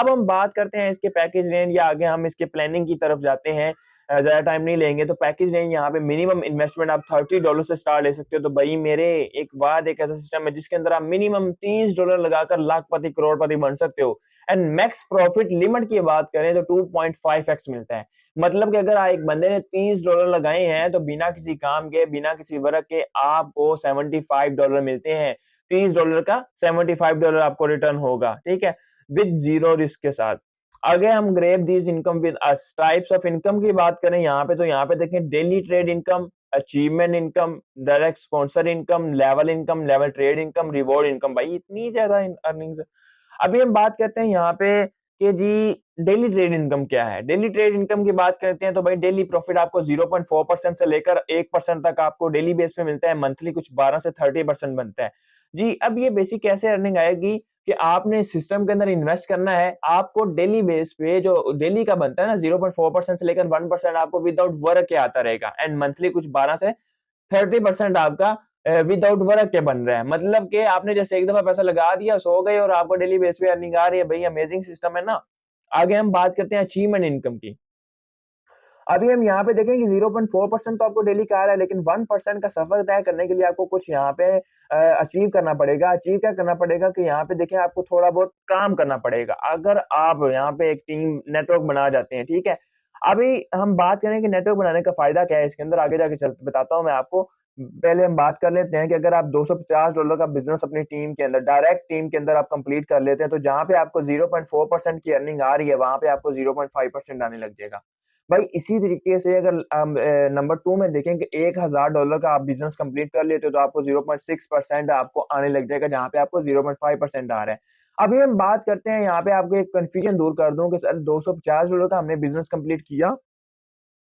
अब हम बात करते हैं इसके पैकेज रेंज या आगे हम इसके प्लानिंग की तरफ जाते हैं। ज़्यादा टाइम नहीं लेंगे तो पैकेज रेंज यहाँ पे मिनिमम इन्वेस्टमेंट आप $30 से स्टार्ट ले सकते हो। तो भाई मेरे एक ऐसा सिस्टम है जिसके अंदर आप मिनिमम $30 लगाकर लाखपति, करोड़पति बन सकते हो। एंड मैक्स प्रॉफिट लिमिट की बात करें तो 2.5x मिलता है। मतलब कि अगर एक बंदे ने $30 लगाए हैं तो बिना किसी काम के, बिना किसी वर्क के आपको $75 मिलते हैं। $30 का $75 आपको रिटर्न होगा, ठीक है? विद ज़ीरो रिस्क के साथ। आगे हम grab these income with us, types of income की बात करें यहाँ पे तो यहाँ पे देखें daily trade income, achievement income, direct sponsor income, level trade income, reward income. भाई इतनी ज़्यादा अर्निंग्स है। अभी हम बात करते हैं यहाँ पे कि जी डेली ट्रेड इनकम क्या है? डेली ट्रेड इनकम की बात करते हैं तो भाई डेली प्रॉफिट आपको 0.4% से लेकर 1% तक आपको डेली बेस पे मिलता है, मंथली कुछ 12 से 30% बनता है। जी, अब ये बेसिक कैसे अर्निंग आएगी कि आपने इस सिस्टम के अंदर इन्वेस्ट करना है, आपको डेली बेस पे जो डेली का बनता है ना 0.4% से लेकर 1% आपको विदाउट वर्क के आता रहेगा एंड मंथली कुछ 12 से 30% आपका विदाउट वर्क के बन रहा है। मतलब कि आपने जैसे एक दफा पैसा लगा दिया, सो गए और आपको डेली बेस पे अर्निंग आ रही है। भाई अमेजिंग सिस्टम है ना। आगे हम बात करते हैं अचीवमेंट इनकम की। अभी हम यहाँ पे देखें कि 0.4% तो आपको डेली का आ रहा है, लेकिन 1% का सफर तय करने के लिए आपको कुछ यहाँ पे अचीव करना पड़ेगा। अचीव क्या करना पड़ेगा कि यहाँ पे देखिए आपको थोड़ा बहुत काम करना पड़ेगा। अगर आप यहाँ पे एक टीम नेटवर्क बना जाते हैं, ठीक है? अभी हम बात करें कि नेटवर्क बनाने का फ़ायदा क्या है इसके अंदर, आगे जाके चल बताता हूँ मैं आपको। पहले हम बात कर लेते हैं कि अगर आप $250 का बिज़नेस अपनी टीम के अंदर, डायरेक्ट टीम के अंदर आप कंप्लीट कर लेते हैं, तो जहाँ पे आपको 0.4% की अर्निंग आ रही है, वहाँ पे आपको 0.5% आने लग जाएगा। भाई इसी तरीके से अगर नंबर 2 में देखें कि $1000 का आप बिज़नेस कंप्लीट कर लेते हो तो आपको 0.6% आपको आने लग जाएगा, जहाँ पे आपको 0.5% आ रहा है। अभी हम बात करते हैं यहाँ पे आपको एक कन्फ्यूजन दूर कर दूँ कि सर $250 का हमने बिज़नेस कंप्लीट किया,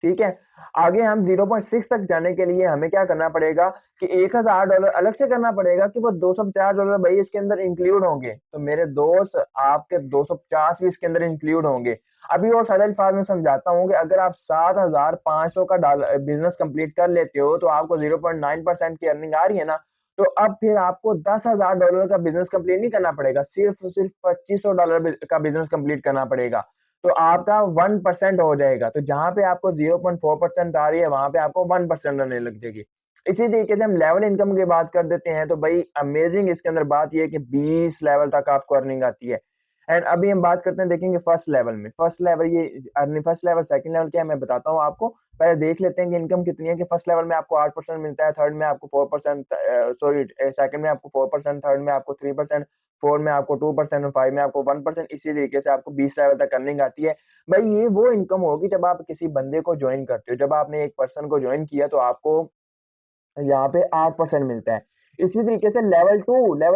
ठीक है? आगे हम 0.6 तक जाने के लिए हमें क्या करना पड़ेगा कि $1000 अलग से करना पड़ेगा कि वो $250 भाई इसके अंदर इंक्लूड होंगे। तो मेरे दोस्त आपके 250 भी इसके अंदर इंक्लूड होंगे। अभी और सरल अल्फाज में समझाता हूँ कि अगर आप 7500 का बिज़नेस कंप्लीट कर लेते हो तो आपको 0.9% की अर्निंग आ रही है ना, तो अब फिर आपको $10,000 का बिज़नेस कंप्लीट नहीं करना पड़ेगा, सिर्फ़ और सिर्फ़ $2500 का बिज़नेस कंप्लीट करना पड़ेगा। तो आपका 1% हो जाएगा। तो जहाँ पे आपको 0.4% आ रही है, वहाँ पे आपको 1% आने लग जाएगी। इसी तरीके से हम लेवल इनकम की बात कर देते हैं, तो भाई अमेज़िंग इसके अंदर बात ये है कि 20 लेवल तक आपको अर्निंग आती है। एंड अभी हम बात करते हैं देखेंगे फर्स्ट लेवल में। फर्स्ट लेवल ये earning first level, second level क्या है मैं बताता हूँ आपको। पहले देख लेते हैं कि इनकम कितनी है कि फर्स्ट लेवल में आपको 8% मिलता है, थर्ड में आपको 4% सेकंड में आपको 4%, थर्ड में आपको 3%, 4 में आपको 2% और 5 में आपको 1%, इसी तरीके से आपको 20 लेवल तक अर्निंग आती है। भाई ये वो इनकम होगी जब आप किसी बंदे को जॉइन करते हो। जब आपने एक पर्सन को जॉइन किया तो आपको यहाँ पे 8% मिलता है। इसी तरीके से लेवल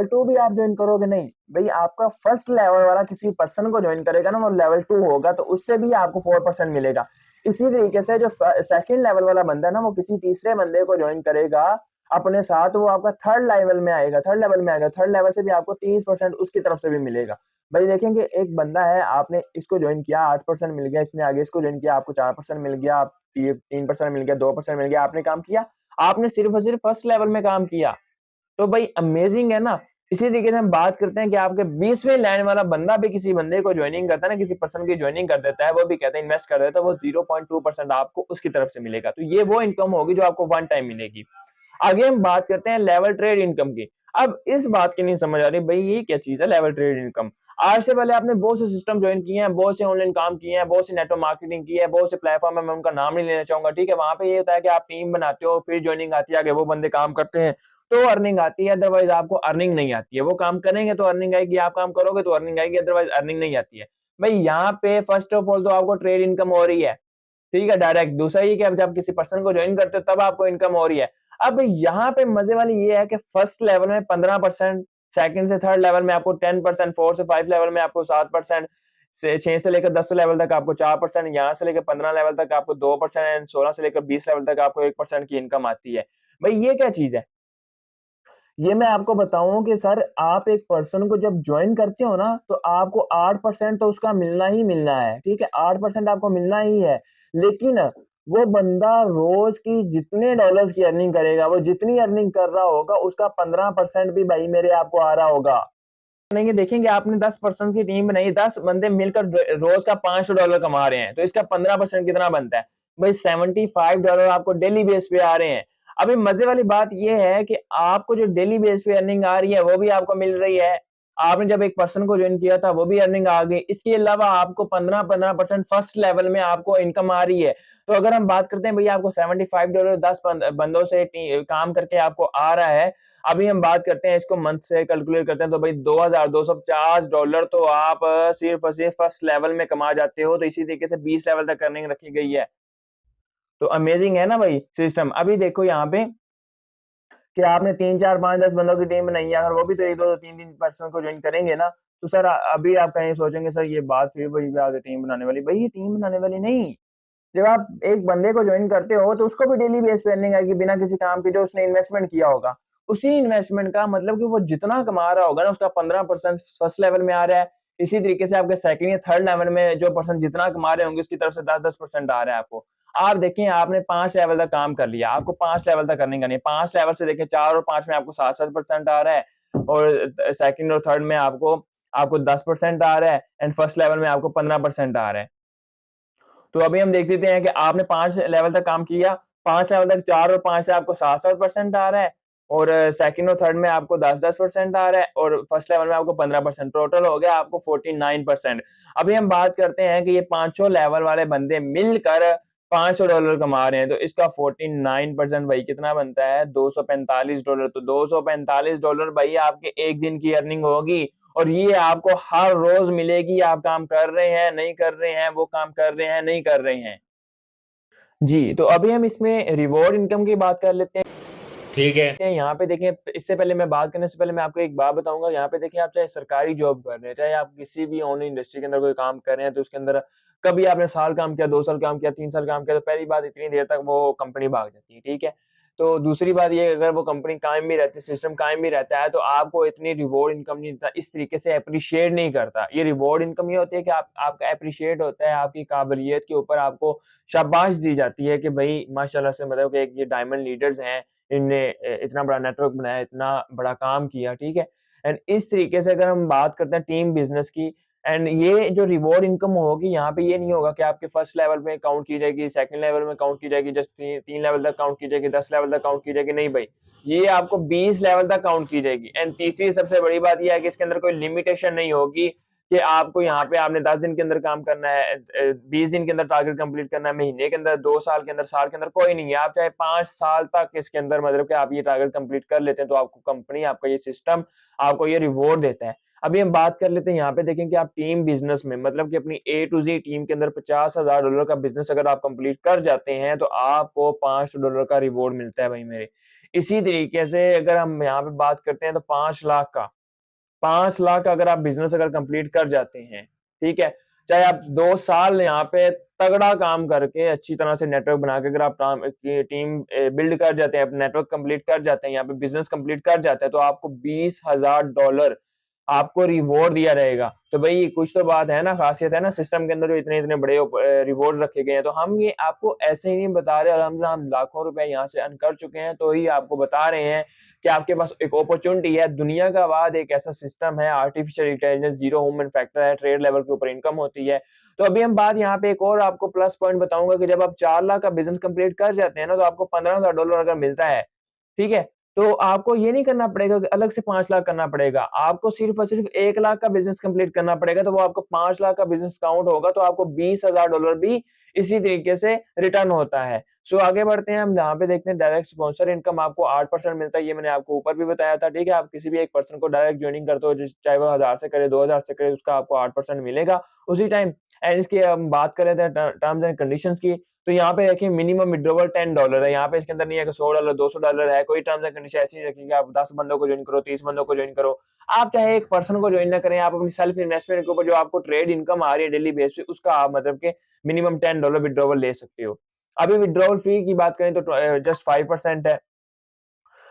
2 भी आप जॉइन करोगे नहीं, भई आपका फर्स्ट लेवल वाला किसी पर्सन को जॉइन करेगा ना वो लेवल 2 होगा तो उससे भी आपको 4% मिलेगा। इसी तरीके से जो सेकंड लेवल वाला बंदा है ना वो किसी तीसरे बंदे को जॉइन करेगा अपने साथ, वो आपका थर्ड लेवल से भी आपको 30% उसकी तरफ से भी मिलेगा। भाई देखेंगे एक बंदा है, आपने इसको जॉइन किया 8% मिल गया, इसने आगे इसको जॉइन किया आपको 4% मिल गया, आप 3% मिल गया, 2% मिल गया, आपने काम किया, आपने सिर्फ़ और सिर्फ़ फर्स्ट लेवल में काम किया। तो भाई अमेज़िंग है ना? इसी तरीके से हम बात करते हैं कि आपके 20वें लाइन वाला बंदा भी किसी बंदे को जॉइनिंग करता है ना, किसी पर्सन की जॉइनिंग कर देता है, वो भी कहता है इन्वेस्ट कर देता है, वो 0.2% आपको उसकी तरफ से मिलेगा। तो ये वो इनकम होगी जो आपको वन टाइम मिलेगी। आगे हम बात करते हैं लेवल ट्रेड इनकम की। अब इस बात की नहीं समझ आ रही भई ये क्या चीज़ है लेवल ट्रेड इनकम? आज से पहले आपने बहुत से सिस्टम जॉइन किए हैं, बहुत से ऑनलाइन काम किए हैं, बहुत से नेटवर्क मार्केटिंग की है, बहुत से प्लेटफ़ॉर्म है, मैं उनका नाम नहीं लेना चाहूँगा, ठीक है? वहाँ पे ये होता है कि आप टीम बनाते हो, फिर जॉइनिंग आती है, आगे वो बंदे काम करते हैं, तो अर्निंग आती है, अदरवाइज़ आपको अर्निंग नहीं आती है। वो काम करेंगे तो अर्निंग आएगी, आप काम करोगे तो अर्निंग आएगी, अदरवाइज़ अर्निंग नहीं आती है। भई यहाँ पे फर्स्ट ऑफ ऑल तो आपको ट्रेड इनकम हो रही है। ठीक है, डायरेक्ट। दूसरा ये कि अब जब किसी पर्सन को जॉइन करते हो तब आपको इनकम हो रही है। अब यहाँ पे मज़े वाली ये है कि फर्स्ट लेवल में 15%, सेकंड से थर्ड लेवल में आपको 10%, 4 से 5 लेवल में आपको 7%, से 6 से लेकर 10 लेवल तक आपको 4%, यहाँ से लेकर 15 लेवल तक आपको 2%, 16 से लेकर 20 लेवल तक आपको 1% की इनकम आती है। भई ये क्या चीज़ है? ये मैं आपको बताऊँ कि सर आप एक पर्सन को जब जॉइन करते हो ना, तो आपको 8% तो उसका मिलना ही मिलना है, ठीक है? 8% आपको मिलना ही है। लेकिन वो बंदा रोज़ की जितने डॉलर्स की अर्निंग करेगा, वो जितनी अर्निंग कर रहा होगा, उसका 15% भी भाई मेरे आपको आ रहा होगा। बनेंगे, देखेंगे आपने 10 पर्सन की टीम बनाई, 10 बंदे मिलकर रोज का $500 कमा रहे हैं, तो इसका 15% कितना बनता है? भाई $75 आपको डेली बेस पे आ रहे हैं। अभी मजे वाली बात ये है कि आपको जो डेली बेस पे अर्निंग आ रही है वो भी आपको मिल रही है। आपने जब एक पर्सन को ज्वाइन किया था वो भी अर्निंग आ गई। इसके अलावा आपको 15-15% फर्स्ट लेवल में आपको इनकम आ रही है। तो अगर हम बात करते हैं भैया आपको $75 10 बंदों से काम करके आपको आ रहा है। अभी हम बात करते हैं इसको मंथ से कैलकुलेट करते हैं तो भाई $2250 तो आप सिर्फ और सिर्फ फर्स्ट लेवल में कमा जाते हो। तो इसी तरीके से 20 लेवल तक अर्निंग रखी गई है। तो अमेजिंग है ना भाई सिस्टम। अभी देखो यहाँ पे कि आपने 3, 4, 5, 10 बंदों की टीम बनाई है, अगर वो भी तो 1, 2, 3 पर्सन को ज्वाइन करेंगे ना, तो सर अभी आप कहीं सोचेंगे सर ये बात फिर वही पे आगे टीम बनाने वाली। भाई ये टीम बनाने वाली नहीं। जब आप एक बंदे को ज्वाइन करते हो तो उसको भी डेली बेस पे अर्निंग आएगी बिना किसी काम के, जो उसने इन्वेस्टमेंट किया होगा। उसी इन्वेस्टमेंट का मतलब कि वो जितना कमा रहा होगा ना उसका 15% फर्स्ट लेवल में आ रहा है। इसी तरीके से आपके सेकंड या थर्ड लेवल में जो पर्सन जितना कमा रहे होंगे उसकी तरफ से 10-10% आ रहा है आपको। आप देखिए आपने 5 लेवल तक काम कर लिया, आपको 5 लेवल तक करने का नहीं, 5 लेवल से देखिए 4 और 5 में आपको 7-7% आ रहा है और सेकंड और थर्ड में आपको आपको 10% आ रहा है एंड फर्स्ट लेवल में आपको 15% आ रहा है। तो अभी हम देख लेते हैं कि आपने 5 लेवल तक काम किया, 5 लेवल तक 4 और 5 से आपको 7-7% आ रहा है और सेकंड और थर्ड में आपको 10-10% आ रहा है और फर्स्ट लेवल में आपको 15%, टोटल हो गया आपको 49%। अभी हम बात करते हैं कि ये पाँचों लेवल वाले बंदे मिलकर $500 कमा रहे हैं, तो इसका 49% भाई कितना बनता है? $245। तो $245 भाई आपके 1 दिन की अर्निंग होगी और ये आपको हर रोज मिलेगी। आप काम कर रहे हैं, नहीं कर रहे हैं, वो काम कर रहे हैं, नहीं कर रहे हैं। जी, तो अभी हम इसमें रिवॉर्ड इनकम की बात कर लेते ठीक है। हैं। यहाँ पे देखें, इससे पहले मैं बात करने से पहले मैं आपको एक बात बताऊँगा। यहाँ पे देखिए आप चाहे सरकारी जॉब कर रहे हैं, चाहे आप किसी भी ऑनलाइन इंडस्ट्री के अंदर कोई काम कर रहे हैं, तो उसके अंदर कभी आपने साल काम किया, 2 साल काम किया, 3 साल काम किया, तो पहली बात इतनी देर तक वो कंपनी भाग जाती है, ठीक है? तो दूसरी बात ये अगर वो कंपनी कायम भी रहती है, सिस्टम कायम भी रहता है, तो आपको इतनी रिवॉर्ड इनकम नहीं देता, इस तरीके से एप्रिशिएट नहीं करता। ये रिवॉर्ड इनकम ये होती है कि आप आपका एप्रिशिएट होता है, आपकी काबिलियत के ऊपर आपको शाबाश दी जाती है कि भई माशाल्लाह से मतलब कि एक ये डायमंड लीडर्स हैं, इनने इतना बड़ा नेटवर्क बनाया, इतना बड़ा काम किया, ठीक है? एंड इस तरीके से अगर हम बात करते हैं टीम बिज़नेस की एंड ये जो रिवॉर्ड इनकम होगी यहाँ पे ये नहीं होगा कि आपके फर्स्ट लेवल में काउंट की जाएगी, सेकंड लेवल में काउंट की जाएगी, जस्ट 3 लेवल तक काउंट की जाएगी, 10 लेवल तक काउंट की जाएगी, नहीं भाई। ये आपको 20 लेवल तक काउंट की जाएगी एंड तीसरी सबसे बड़ी बात ये है कि इसके अंदर कोई लिमिटेशन नहीं होगी कि आपको यहाँ पे आपने 10 दिन के अंदर काम करना है, 20 दिन के अंदर टारगेट कंप्लीट करना है, महीने के अंदर, 2 साल के अंदर, साल के अंदर, कोई नहीं है। आप चाहे 5 साल तक इसके अंदर मतलब कि आप ये टारगेट कंप्लीट कर लेते हैं, तो आपको कंपनी, आपका ये सिस्टम आपको ये रिवॉर्ड देता है। अभी हम बात कर लेते हैं यहाँ पे देखें कि आप टीम बिज़नेस में मतलब कि अपनी ए टू ज़ेड टीम के अंदर $50,000 का बिज़नेस अगर आप कंप्लीट कर जाते हैं, तो आपको $500 का रिवॉर्ड मिलता है भाई मेरे। इसी तरीके से अगर हम यहाँ पे बात करते हैं तो 5 लाख का 5 लाख अगर आप बिज़नेस अगर कंप्लीट कर जाते हैं, ठीक है? चाहे आप 2 साल यहाँ पे तगड़ा काम करके अच्छी तरह से नेटवर्क बना के अगर आप टीम बिल्ड कर जाते हैं, नेटवर्क कंप्लीट कर जाते हैं, यहाँ पे बिज़नेस कंप्लीट कर जाते हैं, तो आपको $20,000 आपको रिवॉर्ड दिया रहेगा। तो भई कुछ तो बात है ना, ख़ासियत है ना सिस्टम के अंदर जो इतने-इतने बड़े रिवॉर्ड्स रखे गए हैं। तो हम ये आपको ऐसे ही नहीं बता रहे, अल्हम्दुलिल्लाह हम लाखों रुपए यहाँ से अर्न कर चुके हैं, तो ही आपको बता रहे हैं कि आपके पास एक अपॉर्च्युनिटी है। दुनिया का बाद एक ऐसा सिस्टम है, artificial intelligence, zero human factor है, ट्रेड लेवल के ऊपर इनकम होती है। तो अभी हम बात यहाँ पे एक और आपको प्लस पॉइंट बताऊँगा कि जब आप 4 लाख का बिज़नेस कंप्लीट कर जाते हैं ना, तो आपको $15,000 अगर मिलता है, ठीक है? तो आपको ये नहीं करना पड़ेगा कि अलग से 5 लाख करना पड़ेगा। आपको सिर्फ़ और सिर्फ़ 1 लाख का बिज़नेस कंप्लीट करना पड़ेगा, तो वो आपको 5 लाख का बिज़नेस काउंट होगा, तो आपको $20,000 भी इसी तरीके से रिटर्न होता है। सो आगे बढ़ते हैं, हम यहाँ पे देखते हैं डायरेक्ट स्पॉन्सर इनकम आपको 8% मिलता है, ये मैंने आपको ऊपर भी बताया था, ठीक है? आप किसी भी एक पर्सन को डायरेक्ट जॉइनिंग करते हो, चाहे वो 1000 से करे, 2000 से करे, उसका आपको 8% मिलेगा उसी टाइम। एंड इसकी हम बात करें तो टर्म्स एंड कंडीशंस की, तो यहाँ पे देखिए मिनिमम विथड्रॉवल $10 है। यहाँ पे इसके अंदर नहीं है कि $100 $200 है, कोई टर्म्स एंड कंडीशन ऐसी नहीं रखी कि आप 10 बंदों को जॉइन करो, 30 बंदों को जॉइन करो। आप चाहे एक पर्सन को जॉइन ना करें, आप अपनी सेल्फ इन्वेस्टमेंट के ऊपर जो आपको ट्रेड इनकम आ रही है डेली बेस पे, उसका आप मतलब के मिनिमम $10 विथड्रॉवल ले सकते हो। अभी विथड्रॉवल फी की बात करें तो जस्ट 5% है।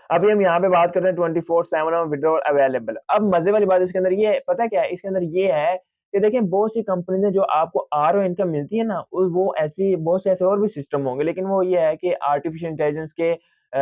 अभी हम यहाँ पे बात कर रहे हैं 24/7 विथड्रॉवल अवेलेबल। अब मज़े वाली बात इसके अंदर ये है, पता है क्या है? इसके अंदर ये है कि देखिए बहुत सी कंपनीज़ हैं जो आपको आरओ इनकम मिलती है ना, वो ऐसी बहुत से ऐसे और भी सिस्टम होंगे, लेकिन वो ये है कि आर्टिफिशियल इंटेलिजेंस के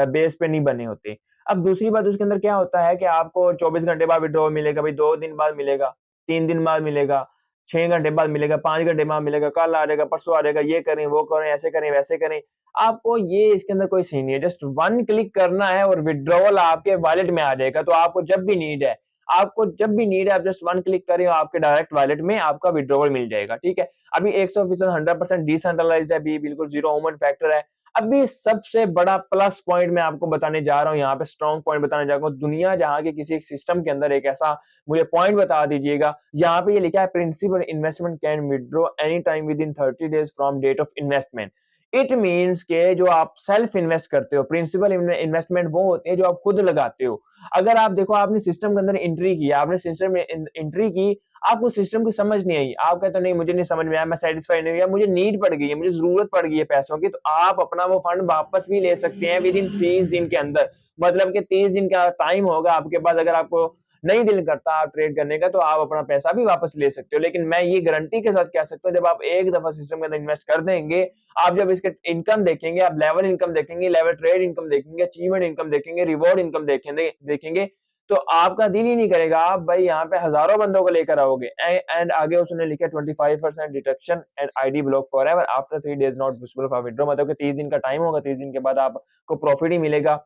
बेस पे नहीं बने होते। अब दूसरी बात उसके अंदर क्या होता है कि आपको 24 घंटे बाद विथड्रॉवल मिलेगा, भाई 2 दिन बाद मिलेगा, 3 दिन बाद मिलेगा, 6 घंटे बाद मिलेगा, 5 घंटे बाद मिलेगा, कल आ जाएगा, परसों आ जाएगा, ये करें, वो करें, ऐसे करें, वैसे करें। आपको ये इसके अंदर कोई सीन नहीं है, जस्ट 1 क्लिक करना है और विथड्रॉवल आपके वॉलेट में आ जाएगा। तो आपको जब भी नीड है, आप जस्ट 1 क्लिक करें, आपके डायरेक्ट वॉलेट में आपका विथड्रॉवल मिल जाएगा, ठीक है? अभी 100% 100% डिसेंट्रलाइज्ड है, अभी बिल्कुल ज़ीरो ह्यूमन फैक्टर है। अभी सबसे बड़ा प्लस पॉइंट मैं आपको बताने जा रहा हूँ, यहाँ पे स्ट्रॉन्ग पॉइंट बताने जा रहा हूँ। दुनिया जहाँ के किसी एक सिस्टम के अंदर एक ऐसा मुझे पॉइंट बता दीजिएगा, यहाँ पे ये लिखा है principal investment can withdraw any time within 30 days from date of investment. It means के जो आप सेल्फ इन्वेस्ट करते हो, प्रिंसिपल इन्वेस्टमेंट वो होते हैं जो आप खुद लगाते हो। अगर आप देखो आपने सिस्टम के अंदर एंट्री की, आपने सिस्टम में एंट्री की, आपको सिस्टम की समझ नहीं आई, आप कहते हो नहीं मुझे नहीं समझ में आया, मैं सैटिस्फाइड नहीं हुआ, मुझे नीड पड़ गई है, मुझे ज़रूरत पड़ गई है पैसों की, तो आप अपना वो फंड वापस भी ले सकते हैं विदिन 30 दिन के अंदर। मतलब कि 30 दिन का टाइम होगा आपके पास, अगर आपको नहीं दिल करता आप ट्रेड करने का, तो आप अपना पैसा भी वापस ले सकते हो। लेकिन मैं ये गारंटी के साथ कह सकता हूँ, जब आप एक दफ़ा सिस्टम के अंदर इन्वेस्ट कर देंगे, आप जब इसके इनकम देखेंगे, आप लेवल इनकम देखेंगे, लेवल ट्रेड इनकम देखेंगे, अचीवमेंट इनकम देखेंगे, रिवॉर्ड इनकम देखेंगे, तो आपका दिल ही नहीं करेगा, आप भाई यहाँ पे हज़ारों बंदों को लेकर आओगे। एंड आगे उसने लिखा 25% deduction and ID block forever after 3 days not visible for withdraw, मतलब कि 30 दिन का टाइम होगा, 30 दिन के बाद आपको प्रॉफिट ही मिलेगा।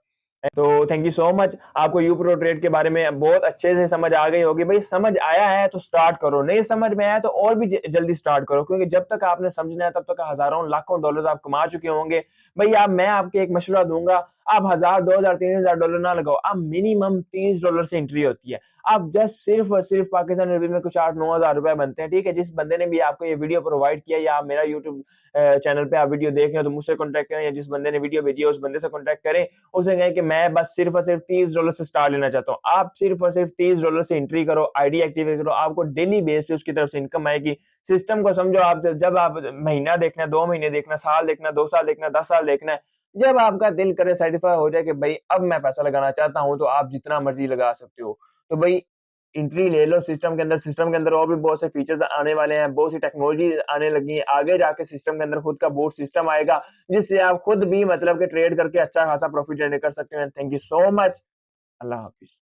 तो थैंक यू सो मच। आपको यूप्रो ट्रेड के बारे में बहुत अच्छे से समझ आ गई होगी। भाई समझ आया है तो स्टार्ट करो, नहीं समझ में आया तो और भी जल्दी स्टार्ट करो, क्योंकि जब तक आपने समझना है तब तक हज़ारों लाखों डॉलर्स आप कमा चुके होंगे। भई मैं आपको एक मशवरा दूँगा, आप 1000, 2000, 3000 डॉलर ना लगाओ, आप मिनिमम $30 से एंट्री होती है। आप जस्ट सिर्फ़ और सिर्फ़ पाकिस्तानी रुपए में कुछ 8-9 हज़ार रुपए बनते हैं, ठीक है? जिस बंदे ने भी आपको ये वीडियो प्रोवाइड किया या आप मेरा यूट्यूब चैनल पे आप वीडियो देख रहे हो तो मुझसे कॉन्टैक्ट करें, या जिस बंदे ने वीडियो भेजी है उस बंदे से कॉन्टैक्ट करें। उसे कहें कि मैं बस सिर्फ़ और सिर्फ़ $30 से स्टार्ट लेना चाहता हूँ। आप सिर्फ़ और सिर्फ़ $30 से एंट्री करो, आईडी एक्टिवेट करो, आपको डेली बेस पे उसकी तरफ से इनकम आएगी। सिस्टम को समझो, आप जब आप महीना देखना है, 2 महीने देखना है, साल देखना है, 2 साल देखना है, 10 साल देखना है, जब आपका दिल करे सैटिस्फाई हो जाए कि भई अब मैं पैसा लगाना चाहता हूँ, तो आप जितना मर्ज़ी लगा सकते हो। तो भई एंट्री ले लो सिस्टम के अंदर और भी बहुत से फीचर्स आने वाले हैं, बहुत सी टेक्नोलॉजी आने लगी है। आगे जाके सिस्टम के अंदर खुद का बूट सिस्टम आएगा, जिससे आप खुद भी मतलब कि ट्रेड करके अच्छा खासा प्रॉफिट जनरेट कर सकते हैं। Thank you so much. अल्लाह हाफ़िज़।